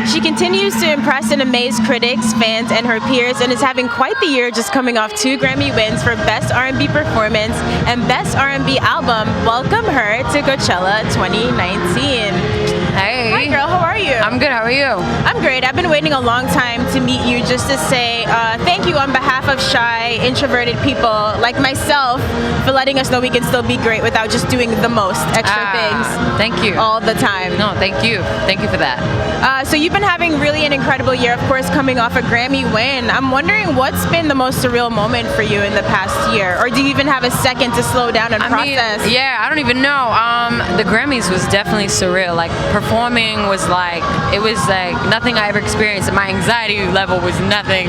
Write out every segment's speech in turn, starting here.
She continues to impress and amaze critics, fans, and her peers, and is having quite the year, just coming off 2 Grammy wins for Best R&B Performance and Best R&B Album. Welcome her to Coachella 2019. Hey. Hi girl, how are you? I'm good, how are you? I'm great. I've been waiting a long time to meet you just to say thank you on behalf of shy, introverted people like myself for letting us know we can still be great without just doing the most extra things. Thank you. All the time. No, thank you. Thank you for that. So you've been having really an incredible year, of course, coming off a Grammy win. I'm wondering what's been the most surreal moment for you in the past year? Or do you even have a second to slow down and process? I don't even know. The Grammys was definitely surreal. Like, performing was like, it was like nothing I ever experienced, and my anxiety level was nothing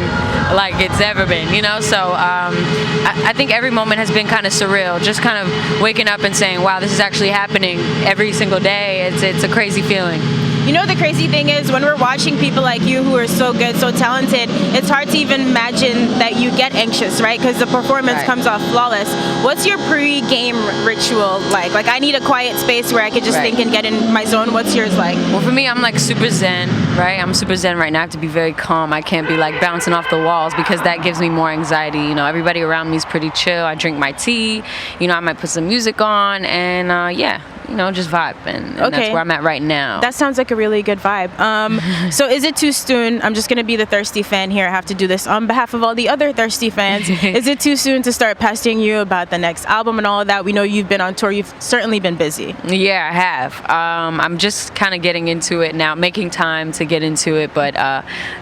like it's ever been, you know? So I think every moment has been kind of surreal. Just kind of waking up and saying, wow, this is actually happening every single day. It's a crazy feeling. You know, the crazy thing is when we're watching people like you who are so good, so talented, it's hard to even imagine that you get anxious, right? Because the performance comes off flawless. What's your pre-game ritual like? Like, I need a quiet space where I could just think and get in my zone. What's yours like? Well, for me, I'm like super zen, right? I'm super zen right now. I have to be very calm. I can't be like bouncing off the walls because that gives me more anxiety. You know, everybody around me is pretty chill. I drink my tea. You know, I might put some music on and you know, just vibe, and that's where I'm at right now. That sounds like a really good vibe. So is it too soon? I'm just going to be the thirsty fan here. I have to do this on behalf of all the other thirsty fans. Is it too soon to start pestering you about the next album and all of that? We know you've been on tour. You've certainly been busy. Yeah, I have. I'm just kind of getting into it now, making time to get into it. But,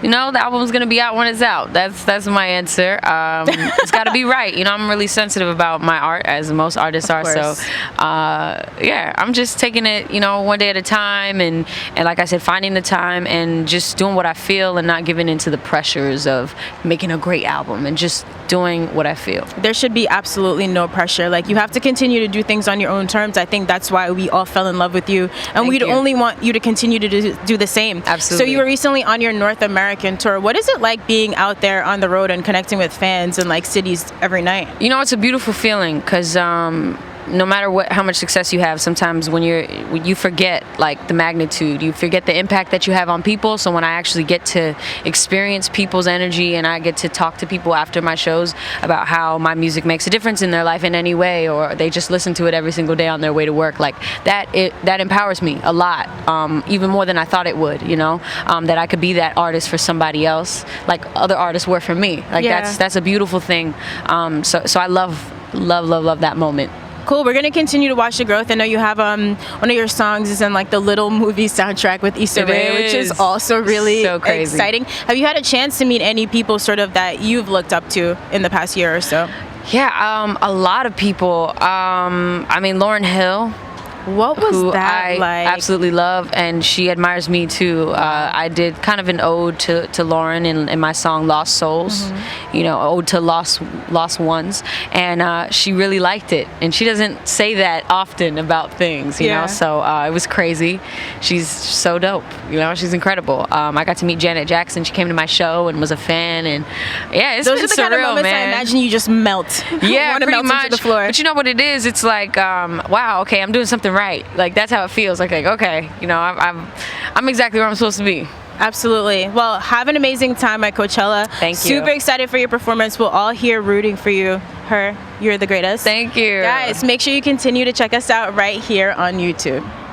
you know, the album's going to be out when it's out. That's my answer. It's got to be right. You know, I'm really sensitive about my art, as most artists are. So, yeah. I'm just taking it, you know, one day at a time, and like I said, finding the time and just doing what I feel and not giving into the pressures of making a great album, and just doing what I feel. There should be absolutely no pressure. Like, you have to continue to do things on your own terms. I think that's why we all fell in love with you, and we'd only want you to continue to do the same. Absolutely. So you were recently on your North American tour. What is it like being out there on the road and connecting with fans in like cities every night? You know, it's a beautiful feeling because no matter how much success you have, sometimes when you forget like the magnitude, you forget the impact that you have on people. So when I actually get to experience people's energy and I get to talk to people after my shows about how my music makes a difference in their life in any way, or they just listen to it every single day on their way to work, like that empowers me a lot, even more than I thought it would, you know, that I could be that artist for somebody else like other artists were for me. Like that's a beautiful thing. So I love that moment. Cool. We're going to continue to watch the growth. I know you have one of your songs is in like the Little movie soundtrack with H.E.R, which is also really so crazy. Exciting. Have you had a chance to meet any people sort of that you've looked up to in the past year or so? Yeah, a lot of people. I mean, Lauryn Hill. What was that I like? absolutely love, and she admires me too. I did kind of an ode to Lauryn in my song Lost Souls, you know, ode to lost ones, and she really liked it, and she doesn't say that often about things, you know, so it was crazy. She's so dope, you know, she's incredible. I got to meet Janet Jackson. She came to my show and was a fan, and it's those been are the surreal, kind of moments man. I imagine you just melt. Yeah, pretty melt much. into the floor. But you know what it is? It's like, wow, okay, I'm doing something right. Like, that's how it feels. Like okay, you know, I'm exactly where I'm supposed to be. Absolutely. Well, have an amazing time at Coachella. Thank you. Super excited for your performance. We'll all here rooting for you. H.E.R, you're the greatest. Thank you. Guys, make sure you continue to check us out right here on YouTube.